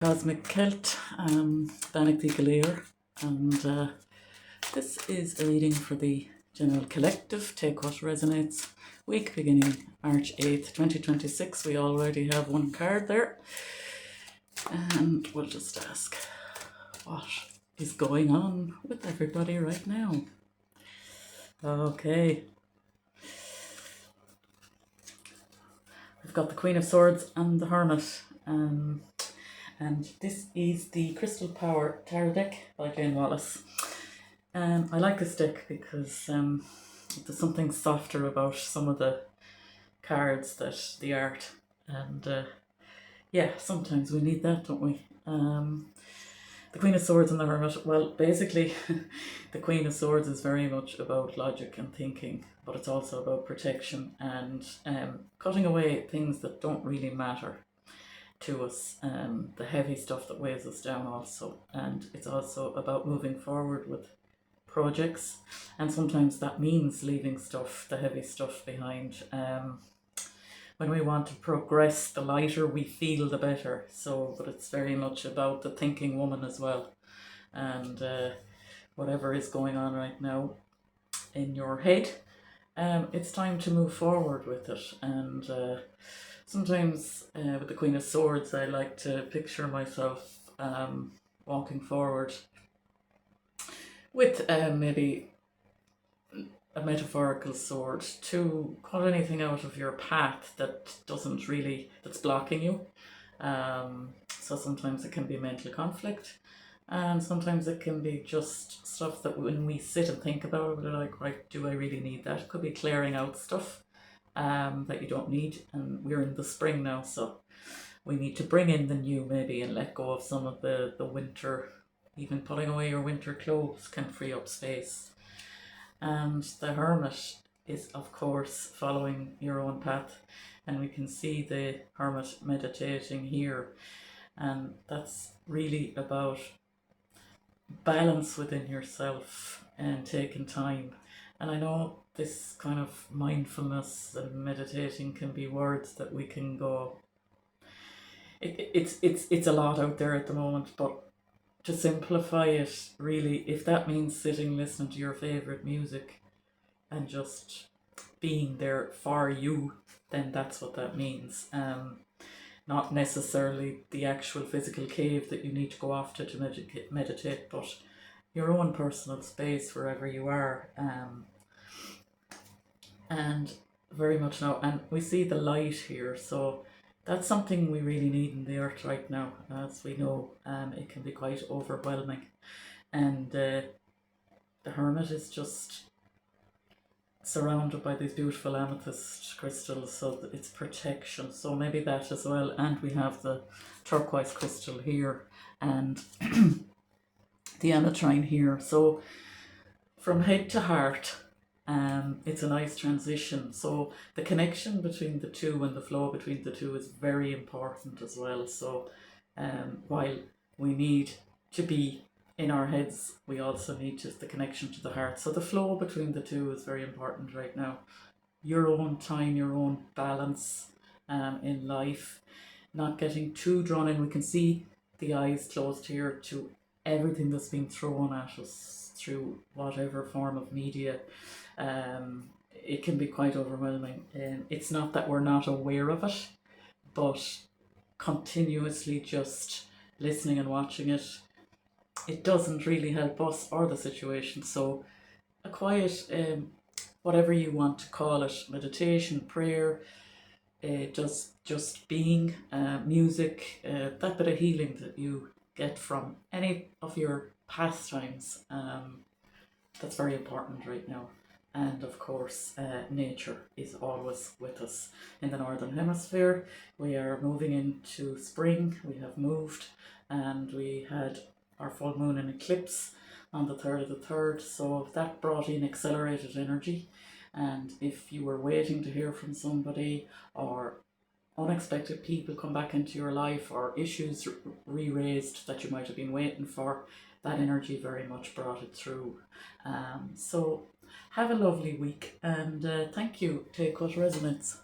Cosmic Celt, Bannock the Galir, and this is a reading for the General Collective, Take What Resonates, week beginning March 8th, 2026. We already have one card there, and we'll just ask what is going on with everybody right now. Okay. We've got the Queen of Swords and the Hermit. And this is the Crystal Power Tarot deck by Jane Wallace. I like this deck because there's something softer about some of the cards, that the art, and yeah, sometimes we need that, don't we? The Queen of Swords and the Hermit. Well, basically, the Queen of Swords is very much about logic and thinking, but it's also about protection and cutting away things that don't really matter to us, the heavy stuff that weighs us down also. And it's also about moving forward with projects, and sometimes that means leaving stuff, the heavy stuff, behind. When we want to progress, the lighter we feel, the better. So, but it's very much about the thinking woman as well, and whatever is going on right now in your head, it's time to move forward with it. And sometimes with the Queen of Swords, I like to picture myself walking forward with maybe a metaphorical sword to cut anything out of your path that doesn't really, that's blocking you. So sometimes it can be mental conflict, and sometimes it can be just stuff that when we sit and think about it, we're like, right, do I really need that? It could be clearing out stuff that you don't need. And we're in the spring now, so we need to bring in the new maybe and let go of some of the winter. Even putting away your winter clothes can free up space. And the Hermit is, of course, following your own path, and we can see the Hermit meditating here, and that's really about balance within yourself and taking time. And I know this kind of mindfulness and meditating can be words that we can go, it's a lot out there at the moment, but to simplify it, really, if that means sitting listening to your favorite music and just being there for you, then that's what that means. Not necessarily the actual physical cave that you need to go off to meditate, but your own personal space wherever you are. And very much now, and we see the light here, so that's something we really need in the earth right now. As we know, it can be quite overwhelming, and the Hermit is just surrounded by these beautiful amethyst crystals, so it's protection. So maybe that as well. And we have the turquoise crystal here, and the ametrine here. So from head to heart, it's a nice transition. So the connection between the two and the flow between the two is very important as well. So while we need to be in our heads, we also need just the connection to the heart. So the flow between the two is very important right now. Your own time, your own balance in life, not getting too drawn in. We can see the eyes closed here to everything that's being thrown at us through whatever form of media. It can be quite overwhelming. It's not that we're not aware of it, but continuously just listening and watching it, it doesn't really help us or the situation. So a quiet, whatever you want to call it, meditation, prayer, just being, music, that bit of healing that you get from any of your pastimes, that's very important right now. And of course, nature is always with us. In the Northern Hemisphere, we are moving into spring. We have moved, and we had our full moon and eclipse on the 3rd of the 3rd. So that brought in accelerated energy. And if you were waiting to hear from somebody, or unexpected people come back into your life, or issues re-raised that you might have been waiting for, that energy very much brought it through. So have a lovely week, and thank you. Take what resonates.